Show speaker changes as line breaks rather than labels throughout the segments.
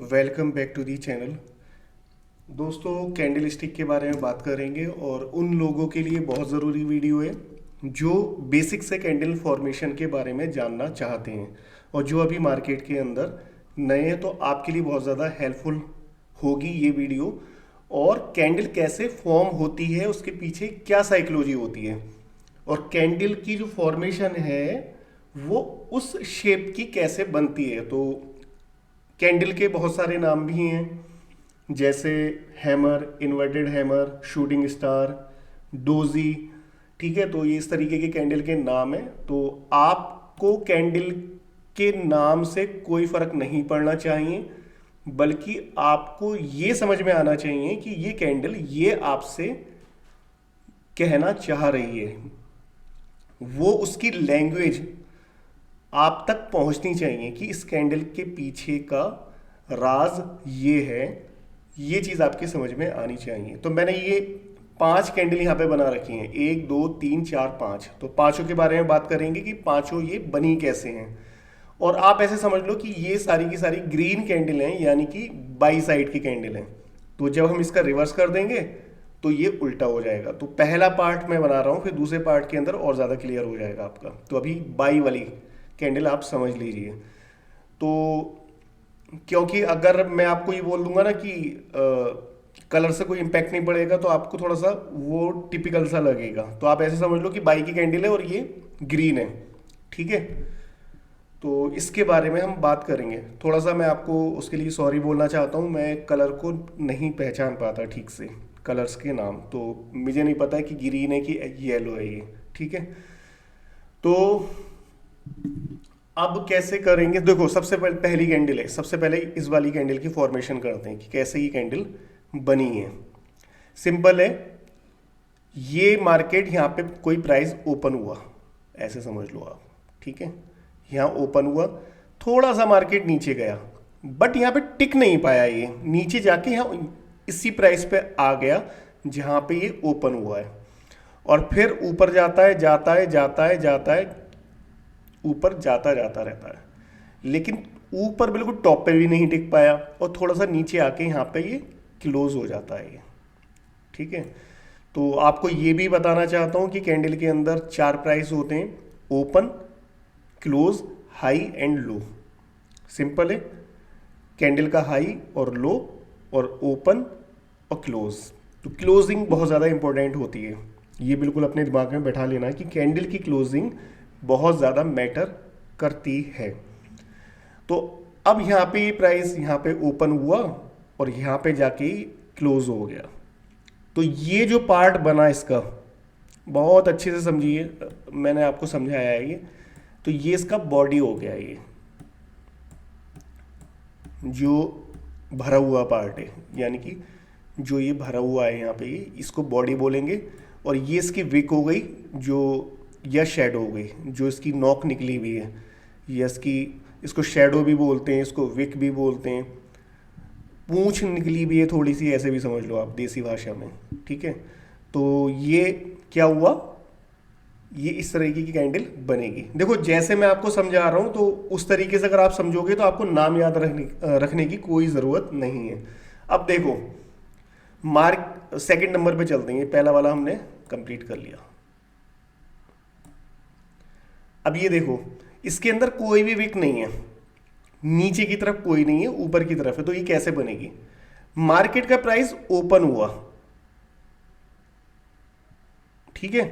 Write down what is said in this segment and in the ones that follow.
Welcome back to the channel. दोस्तों, candle stick के बारे में बात करेंगे और उन लोगों के लिए बहुत ज़रूरी वीडियो है जो बेसिक से कैंडल फॉर्मेशन के बारे में जानना चाहते हैं और जो अभी मार्केट के अंदर नए हैं। तो आपके लिए बहुत ज़्यादा हेल्पफुल होगी ये वीडियो। और कैंडल कैसे फॉर्म होती है, उसके पीछे क्या साइकोलॉजी होती है, और कैंडल की जो फॉर्मेशन है वो उस शेप की कैसे बनती है। तो कैंडल के बहुत सारे नाम भी हैं, जैसे hammer, inverted hammer, shooting star, doji. ठीक है, तो ये इस तरीके के कैंडल के नाम हैं। तो आपको कैंडल के नाम से कोई फर्क नहीं पड़ना चाहिए, बल्कि आपको ये समझ में आना चाहिए कि ये कैंडल ये आपसे कहना चाह रही है। वो उसकी लैंग्वेज आप तक पहुंचनी चाहिए कि इस कैंडल के पीछे का राज ये है। ये चीज़ आपकी समझ में आनी चाहिए। तो मैंने ये 5 कैंडल यहाँ पे बना रखी हैं, 1 2 3 4 5। तो पांचों के बारे में बात करेंगे कि पांचों ये बनी कैसे हैं। और आप ऐसे समझ लो कि ये सारी की सारी ग्रीन कैंडल हैं, यानी कि बाई साइड की कैंडल हैं। तो जब हम इसका रिवर्स कर देंगे तो ये उल्टा हो जाएगा। तो पहला पार्ट मैं बना रहा हूँ, फिर दूसरे पार्ट के अंदर और ज़्यादा क्लियर हो जाएगा आपका। तो अभी बाई वाली कैंडल आप समझ लीजिए। तो क्योंकि अगर मैं आपको ये बोल दूंगा ना कि कलर से कोई इम्पैक्ट नहीं पड़ेगा, तो आपको थोड़ा सा वो टिपिकल सा लगेगा। तो आप ऐसे समझ लो कि बाई की कैंडल है और ये ग्रीन है। ठीक है, तो इसके बारे में हम बात करेंगे। थोड़ा सा मैं आपको उसके लिए सॉरी बोलना चाहता हूँ, मैं कलर को नहीं पहचान पाता ठीक से, कलर्स के नाम। तो मुझे नहीं पता है कि ग्रीन है कि येलो है ये। ठीक है, तो अब कैसे करेंगे। देखो, सबसे पहले पहली कैंडल है, सबसे पहले इस वाली कैंडल की फॉर्मेशन करते हैं कि कैसे ये कैंडल बनी है। सिंपल है, ये मार्केट यहाँ पे कोई प्राइस ओपन हुआ, ऐसे समझ लो आप। ठीक है, यहाँ ओपन हुआ, थोड़ा सा मार्केट नीचे गया, बट यहाँ पे टिक नहीं पाया। ये नीचे जाके यहाँ इसी प्राइस पे आ गया जहाँ पे ये ओपन हुआ है, और फिर ऊपर जाता है जाता है जाता है जाता है, ऊपर जाता जाता रहता है। लेकिन ऊपर बिल्कुल टॉप पे भी नहीं टिक पाया, और थोड़ा सा नीचे आके यहाँ पे ये क्लोज हो जाता है ये। ठीक है, तो आपको ये भी बताना चाहता हूँ कि कैंडल के अंदर 4 प्राइस होते हैं, open, close, high and low. Simple है, कैंडल का हाई और लो और ओपन और क्लोज। तो क्लोजिंग बहुत ज़्यादा इंपॉर्टेंट होती है, ये बिल्कुल अपने दिमाग में बैठा लेना है कि कैंडल की क्लोजिंग बहुत ज़्यादा मैटर करती है। तो अब यहाँ पे ये प्राइस यहाँ पे ओपन हुआ और यहाँ पे जाके ही क्लोज हो गया। तो ये जो पार्ट बना इसका, बहुत अच्छे से समझिए, मैंने आपको समझाया है ये। तो ये इसका बॉडी हो गया, ये जो भरा हुआ पार्ट है, यानी कि जो ये भरा हुआ है यहाँ पे, ये इसको बॉडी बोलेंगे। और ये इसकी विक हो गई, जो या शेडो हो गई, जो इसकी नोक निकली हुई है, या इसकी, इसको शेडो भी बोलते हैं, इसको विक भी बोलते हैं। पूंछ निकली भी है थोड़ी सी, ऐसे भी समझ लो आप देसी भाषा में। ठीक है, तो ये क्या हुआ, ये इस तरीके की कैंडल बनेगी। देखो, जैसे मैं आपको समझा रहा हूं, तो उस तरीके से अगर आप समझोगे तो आपको नाम याद रखने की कोई ज़रूरत नहीं है। अब देखो, मार्क सेकंड नंबर पे चलते हैं। पहला वाला हमने कंप्लीट कर लिया। अब ये देखो, इसके अंदर कोई भी विक नहीं है, नीचे की तरफ कोई नहीं है, ऊपर की तरफ है। तो ये कैसे बनेगी। मार्केट का प्राइस ओपन हुआ, ठीक है,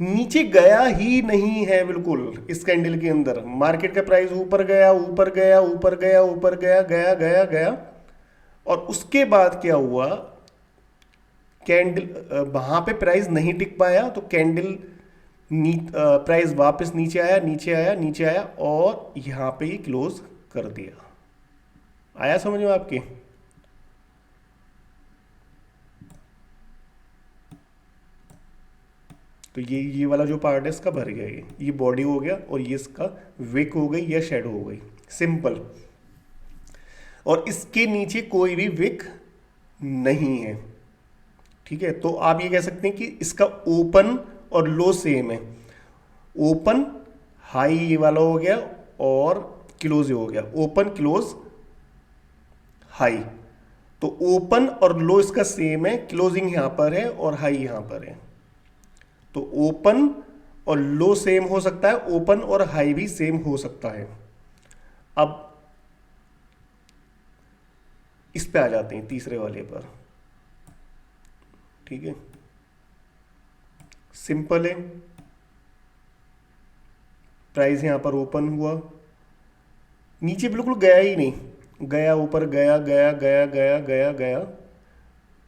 नीचे गया ही नहीं है बिल्कुल। इस कैंडल के अंदर मार्केट का प्राइस ऊपर गया, ऊपर गया, ऊपर गया, ऊपर गया, गया गया गया, और उसके बाद क्या हुआ, कैंडल वहां पे प्राइस नहीं टिक पाया, तो कैंडल प्राइस वापस नीचे आया, नीचे आया, नीचे आया, और यहां पे ही क्लोज कर दिया। आया समझ में आपके। तो ये वाला जो पार्ट है इसका भर गया, ये बॉडी हो गया, और ये इसका विक हो गई या शेडो हो गई। सिंपल। और इसके नीचे कोई भी विक नहीं है। ठीक है, तो आप ये कह सकते हैं कि इसका ओपन और लो सेम है। ओपन हाई ये वाला हो गया, और क्लोज हो गया, ओपन क्लोज हाई। तो ओपन और लो इसका सेम है, क्लोजिंग यहां पर है और हाई यहां पर है। तो ओपन और लो सेम हो सकता है, ओपन और हाई भी सेम हो सकता है। अब इस पे आ जाते हैं तीसरे वाले पर। ठीक है, सिंपल है। प्राइस यहां पर ओपन हुआ, नीचे बिल्कुल गया ही नहीं, गया ऊपर, गया गया गया गया गया गया,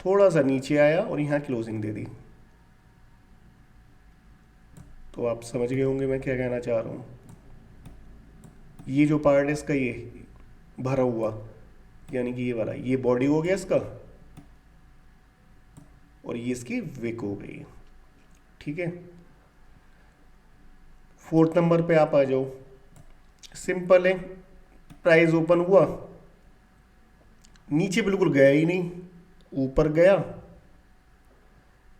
थोड़ा सा नीचे आया और यहां क्लोजिंग दे दी। तो आप समझ गए होंगे मैं क्या कहना चाह रहा हूं। ये जो पार्ट है इसका, ये भरा हुआ, यानी कि ये वाला, ये बॉडी हो गया इसका और ये इसकी विक हो गई। ठीक है, फोर्थ नंबर पे आप आ जाओ। सिंपल है, प्राइस ओपन हुआ, नीचे बिल्कुल गया ही नहीं, ऊपर गया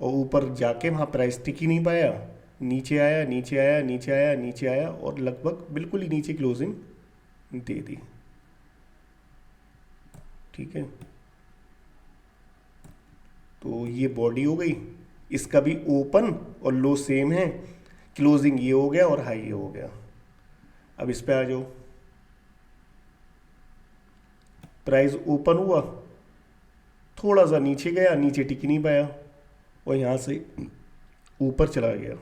और ऊपर जाके वहां प्राइस टिक ही नहीं पाया, नीचे आया नीचे आया नीचे आया नीचे आया और लगभग बिल्कुल ही नीचे क्लोजिंग दे दी। ठीक है, तो ये बॉडी हो गई, इसका भी ओपन और लो सेम है, क्लोजिंग ये हो गया और हाई ये हो गया। अब इस पे आ जाओ। प्राइस ओपन हुआ, थोड़ा सा नीचे गया, नीचे टिक नहीं पाया और यहां से ऊपर चला गया।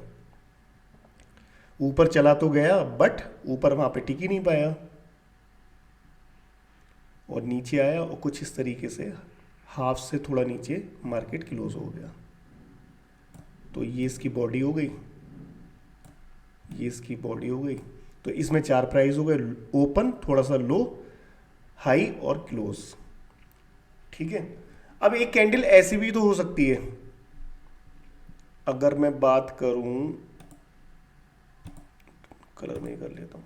ऊपर चला तो गया बट ऊपर वहां पे टिक ही नहीं पाया और नीचे आया और कुछ इस तरीके से हाफ से थोड़ा नीचे मार्केट क्लोज हो गया। तो ये इसकी बॉडी हो गई, ये इसकी बॉडी हो गई। तो इसमें चार प्राइस हो गए, ओपन, थोड़ा सा लो, हाई और क्लोज। ठीक है, अब एक कैंडल ऐसी भी तो हो सकती है। अगर मैं बात करूं, कलर में कर लेता हूं,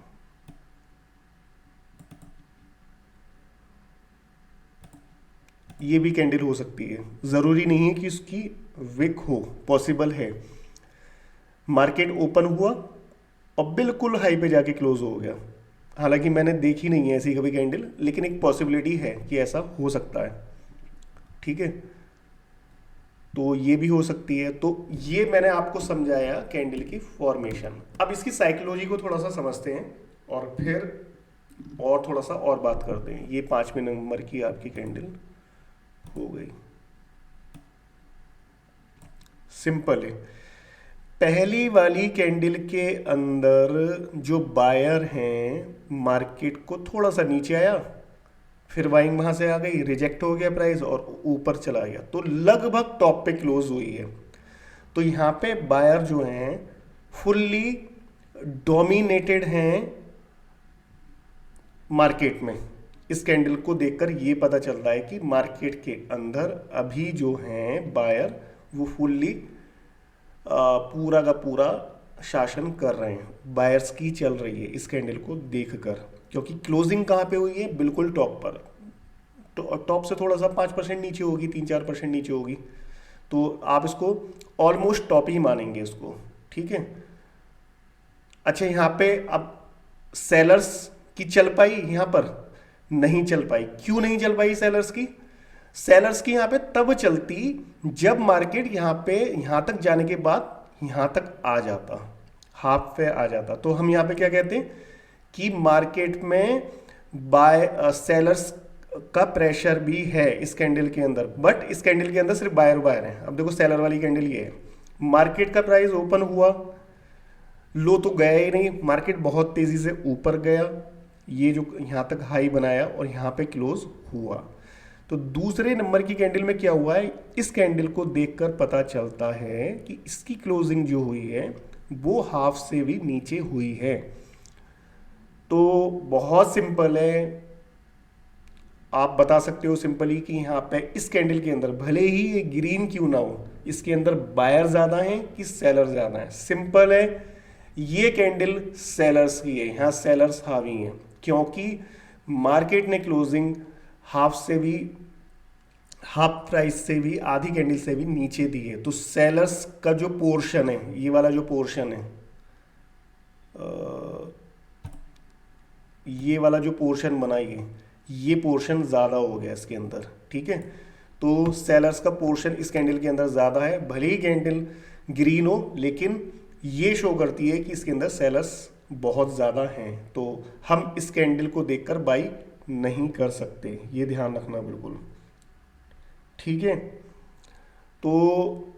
ये भी कैंडल हो सकती है, जरूरी नहीं है कि उसकी विक हो, पॉसिबल है। मार्केट ओपन हुआ और बिल्कुल हाई पे जाके क्लोज हो गया। हालांकि मैंने देखी नहीं है ऐसी कभी कैंडल, लेकिन एक पॉसिबिलिटी है कि ऐसा हो सकता है। ठीक है, तो ये भी हो सकती है। तो ये मैंने आपको समझाया कैंडल की फॉर्मेशन। अब इसकी साइकोलॉजी को थोड़ा सा समझते हैं और फिर और थोड़ा सा और बात करते हैं। ये 5वें नंबर की आपकी कैंडल हो गई। सिंपल है, पहली वाली कैंडल के अंदर जो बायर हैं, मार्केट को थोड़ा सा नीचे आया, फिर बाइंग वहां से आ गई, रिजेक्ट हो गया प्राइस और ऊपर चला गया, तो लगभग टॉप पे क्लोज हुई है। तो यहां पे बायर जो हैं फुल्ली डोमिनेटेड हैं मार्केट में। इस कैंडल को देखकर ये पता चल रहा है कि मार्केट के अंदर अभी जो हैं बायर वो फुल्ली पूरा का पूरा शासन कर रहे हैं, बायर्स की चल रही है इस कैंडल को देखकर। क्योंकि क्लोजिंग कहाँ पे हुई है, बिल्कुल टॉप पर, टॉप से थोड़ा सा 5% नीचे होगी, 3-4% नीचे होगी, तो आप इसको ऑलमोस्ट टॉप ही मानेंगे इसको। ठीक है, अच्छा यहाँ पे अब सेलर्स की चल पाई, यहाँ पर नहीं चल पाई। क्यों नहीं चल पाई सेलर्स की? सेलर्स की यहाँ पे तब चलती जब मार्केट यहाँ पे यहाँ तक जाने के बाद यहाँ तक आ जाता, हाफ पे आ जाता। तो हम यहाँ पे क्या कहते हैं कि मार्केट में बाय सेलर्स का प्रेशर भी है इस कैंडल के अंदर, बट इस कैंडल के अंदर सिर्फ बायर बायर है। अब देखो सेलर वाली कैंडल ये है, मार्केट का प्राइस ओपन हुआ, लो तो गया ही नहीं, मार्केट बहुत तेजी से ऊपर गया, ये जो यहाँ तक हाई बनाया और यहाँ पे क्लोज हुआ। तो दूसरे नंबर की कैंडल में क्या हुआ है, इस कैंडल को देखकर पता चलता है कि इसकी क्लोजिंग जो हुई है वो हाफ से भी नीचे हुई है। तो बहुत सिंपल है, आप बता सकते हो सिंपली कि यहाँ पे इस कैंडल के अंदर भले ही ये ग्रीन क्यों ना हो, इसके अंदर बायर ज्यादा हैं कि सेलर ज्यादा हैं। सिंपल है, ये कैंडल सेलर्स की है, यहाँ सेलर्स हावी हैं, क्योंकि मार्केट ने क्लोजिंग हाफ से भी, हाफ प्राइस से भी, आधी कैंडल से भी नीचे दी है। तो सेलर्स का जो पोर्शन है, ये वाला जो पोर्शन है, ये वाला जो पोर्शन बनाई है, ये पोर्शन ज़्यादा हो गया इसके अंदर, ठीक है। तो सेलर्स का पोर्शन इस कैंडल के अंदर ज़्यादा है, भले ही कैंडल ग्रीन हो, लेकिन ये शो करती है कि इसके अंदर सेलर्स बहुत ज़्यादा हैं। तो हम इस कैंडल को देखकर बाई नहीं कर सकते, ये ध्यान रखना बिल्कुल, ठीक है। तो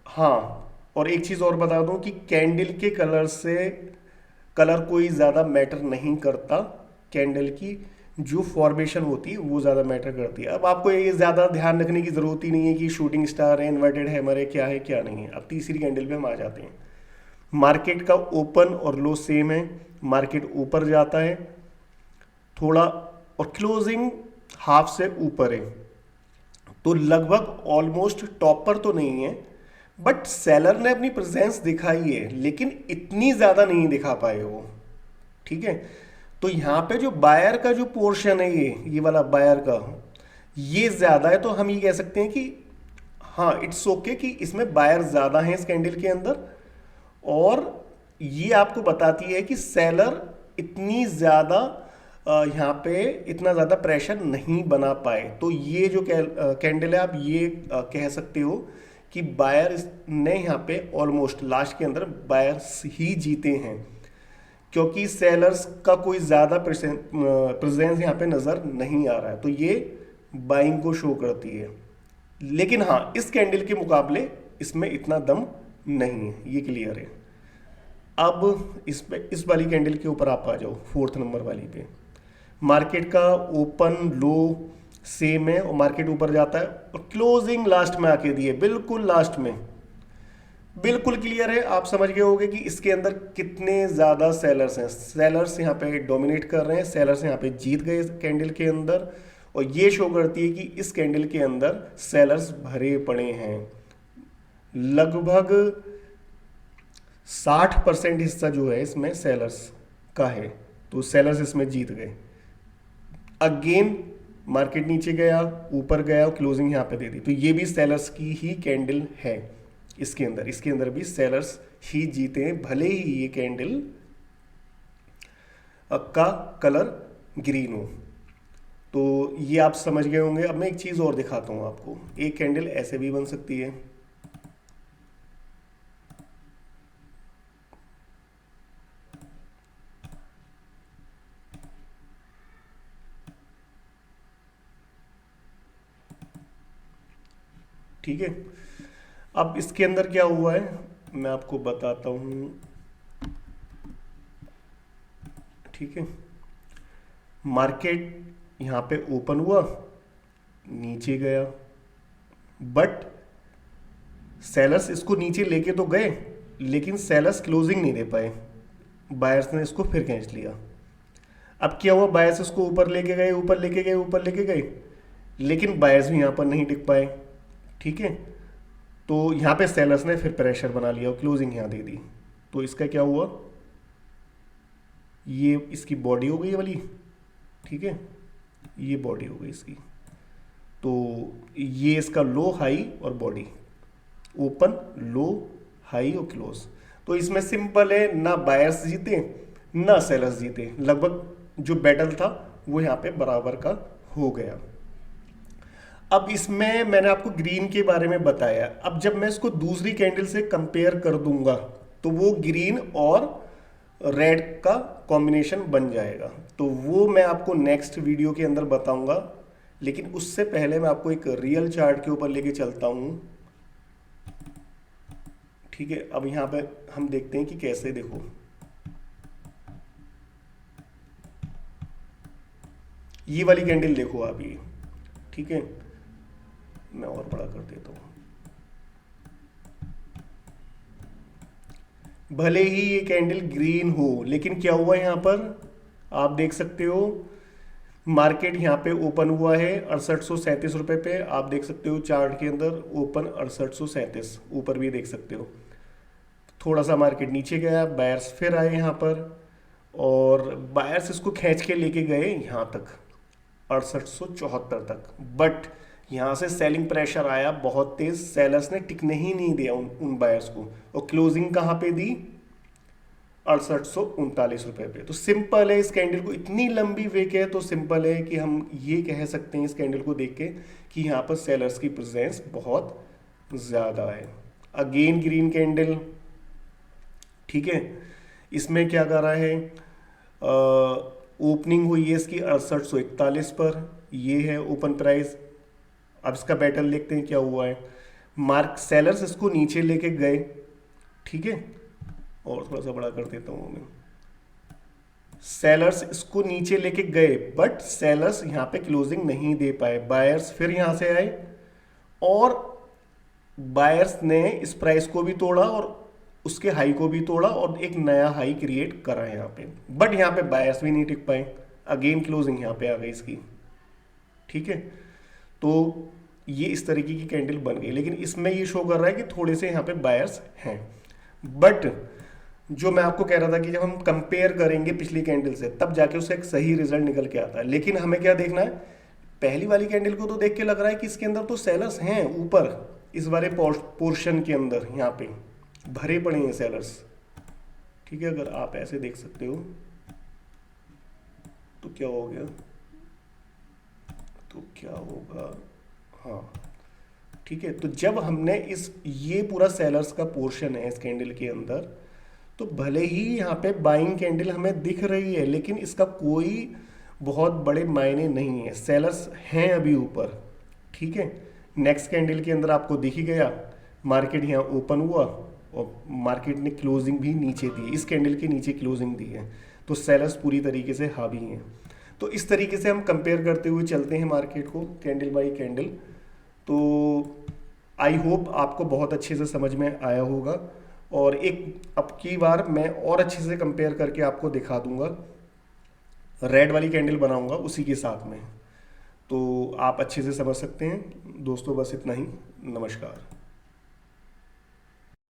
हाँ, और एक चीज़ और बता दूं कि कैंडल के कलर से कलर कोई ज़्यादा मैटर नहीं करता, कैंडल की जो फॉर्मेशन होती है वो ज़्यादा मैटर करती है। अब आपको ये ज़्यादा ध्यान रखने की ज़रूरत ही नहीं है कि शूटिंग स्टार है, इन्वर्टेड हैमर है, क्या है क्या नहीं है। अब तीसरी कैंडल पे हम आ जाते हैं। मार्केट का ओपन और लो सेम है, मार्केट ऊपर जाता है थोड़ा और क्लोजिंग हाफ से ऊपर है, तो लगभग ऑलमोस्ट टॉप पर तो नहीं है, बट सेलर ने अपनी प्रेजेंस दिखाई है, लेकिन इतनी ज़्यादा नहीं दिखा पाए वो, ठीक है। तो यहाँ पे जो बायर का जो पोर्शन है, ये वाला बायर का, ये ज़्यादा है, तो हम ये कह सकते हैं कि हाँ इट्स ओके कि इसमें बायर ज़्यादा है इस कैंडल के अंदर। और ये आपको बताती है कि सेलर इतनी ज़्यादा यहाँ पे इतना ज़्यादा प्रेशर नहीं बना पाए। तो ये जो कैंडल है, आप ये कह सकते हो कि बायर ने यहाँ पे ऑलमोस्ट लास्ट के अंदर बायर्स ही जीते हैं, क्योंकि सेलर्स का कोई ज़्यादा प्रेजेंस यहाँ पे नज़र नहीं आ रहा है। तो ये बाइंग को शो करती है, लेकिन हाँ इस कैंडल के मुकाबले इसमें इतना दम नहीं है, ये क्लियर है। अब इस वाली कैंडल के ऊपर आप आ जाओ, फोर्थ नंबर वाली पे। मार्केट का ओपन लो सेम है और मार्केट ऊपर जाता है और क्लोजिंग लास्ट में आके दी है, बिल्कुल लास्ट में, बिल्कुल क्लियर है। आप समझ गए होंगे कि इसके अंदर कितने ज़्यादा सेलर्स हैं। सेलर्स यहाँ पे डोमिनेट कर रहे हैं, सेलर्स यहाँ पे जीत गए इस कैंडल के अंदर, और ये शो करती है कि इस कैंडल के अंदर सेलर्स भरे पड़े हैं। लगभग 60% हिस्सा जो है इसमें सेलर्स का है, तो सेलर्स इसमें जीत गए। अगेन मार्केट नीचे गया, ऊपर गया और क्लोजिंग यहाँ पे दे दी, तो ये भी सेलर्स की ही कैंडल है। इसके अंदर भी सेलर्स ही जीते हैं, भले ही ये कैंडल का कलर ग्रीन हो। तो ये आप समझ गए होंगे। अब मैं एक चीज़ और दिखाता हूँ आपको। एक कैंडल ऐसे भी बन सकती है, ठीक है। अब इसके अंदर क्या हुआ है मैं आपको बताता हूँ, ठीक है। मार्केट यहाँ पे ओपन हुआ, नीचे गया, बट सेलर्स इसको नीचे लेके तो गए, लेकिन सेलर्स क्लोजिंग नहीं दे पाए, बायर्स ने इसको फिर खींच लिया। अब क्या हुआ, बायर्स इसको ऊपर लेके गए, ऊपर लेके गए, ऊपर लेके गए, लेकिन बायर्स भी यहाँ पर नहीं टिक पाए, ठीक है। तो यहाँ पे सेलर्स ने फिर प्रेशर बना लिया और क्लोजिंग यहाँ दे दी। तो इसका क्या हुआ, ये इसकी बॉडी हो गई ये वाली, ठीक है, ये बॉडी हो गई इसकी। तो ये इसका लो हाई और बॉडी, ओपन लो हाई और क्लोज। तो इसमें सिंपल है, ना बायर्स जीते ना सेलर्स जीते, लगभग जो बैटल था वो यहाँ पे बराबर का हो गया। अब इसमें मैंने आपको ग्रीन के बारे में बताया। अब जब मैं इसको दूसरी कैंडल से कंपेयर कर दूंगा तो वो ग्रीन और रेड का कॉम्बिनेशन बन जाएगा, तो वो मैं आपको नेक्स्ट वीडियो के अंदर बताऊंगा। लेकिन उससे पहले मैं आपको एक रियल चार्ट के ऊपर लेके चलता हूं, ठीक है। अब यहां पे हम देखते हैं कि कैसे, देखो ये वाली कैंडल देखो आप, ये ठीक है, मैं और बड़ा कर देता हूं। भले ही ये कैंडल ग्रीन हो, लेकिन क्या हुआ यहां पर आप देख सकते हो, मार्केट यहाँ पे ओपन हुआ है 6837 रुपये पे, आप देख सकते हो चार्ट के अंदर ओपन 6837, ऊपर भी देख सकते हो। थोड़ा सा मार्केट नीचे गया, बायर्स फिर आए यहाँ पर और बायर्स इसको खींच के लेके गए यहाँ तक 6874 तक, बट यहाँ से सेलिंग प्रेशर आया बहुत तेज, सेलर्स ने टिकने ही नहीं दिया उन बायर्स को, और क्लोजिंग कहाँ पे दी 6839 रुपये पे। तो सिंपल है, इस कैंडल को इतनी लंबी वेक है तो सिंपल है कि हम ये कह सकते हैं इस कैंडल को देख के कि यहाँ पर सेलर्स की प्रेजेंस बहुत ज़्यादा है। अगेन ग्रीन कैंडल, ठीक है, इसमें क्या कर रहा है, ओपनिंग हुई है इसकी 6841 पर, ये है ओपन प्राइस। अब इसका पैटर्न देखते हैं क्या हुआ है। मार्क सेलर्स इसको नीचे लेके गए, ठीक है, और थोड़ा सा बड़ा कर देता हूं मैं। सेलर्स इसको नीचे लेके गए बट सेलर्स यहां पे क्लोजिंग नहीं दे पाए। बायर्स फिर यहां से आए और बायर्स ने इस प्राइस को भी तोड़ा और उसके हाई को भी तोड़ा और एक नया हाई क्रिएट करा है यहाँ पे, बट यहाँ पे बायर्स भी नहीं टिक पाए। अगेन क्लोजिंग यहाँ पे आ गई इसकी, ठीक है। तो ये इस तरीके की कैंडल बन गई, लेकिन इसमें ये शो कर रहा है कि थोड़े से यहाँ पे बायर्स हैं। बट जो मैं आपको कह रहा था कि जब हम कंपेयर करेंगे पिछली कैंडल से तब जाके उसका एक सही रिजल्ट निकल के आता है। लेकिन हमें क्या देखना है, पहली वाली कैंडल को तो देख के लग रहा है कि इसके अंदर तो सेलर्स हैं ऊपर, इस वाले पोर्शन के अंदर यहाँ पे भरे पड़े हैं सेलर्स, ठीक है। अगर आप ऐसे देख सकते हो तो क्या हो गया, तो क्या होगा, हाँ ठीक है। तो जब हमने ये पूरा सेलर्स का पोर्शन है इस कैंडल के अंदर, तो भले ही यहाँ पे बाइंग कैंडल हमें दिख रही है लेकिन इसका कोई बहुत बड़े मायने नहीं है, सेलर्स हैं अभी ऊपर, ठीक है। नेक्स्ट कैंडल के अंदर आपको दिख ही गया, मार्केट यहाँ ओपन हुआ और मार्केट ने क्लोजिंग भी नीचे दी, इस कैंडल के नीचे क्लोजिंग दी है, तो सेलर्स पूरी तरीके से हावी हैं। तो इस तरीके से हम कंपेयर करते हुए चलते हैं मार्केट को कैंडल बाई कैंडल। तो आई होप आपको बहुत अच्छे से समझ में आया होगा, और एक अब की बार मैं और अच्छे से कंपेयर करके आपको दिखा दूंगा, रेड वाली कैंडल बनाऊंगा उसी के साथ में, तो आप अच्छे से समझ सकते हैं। दोस्तों बस इतना ही, नमस्कार।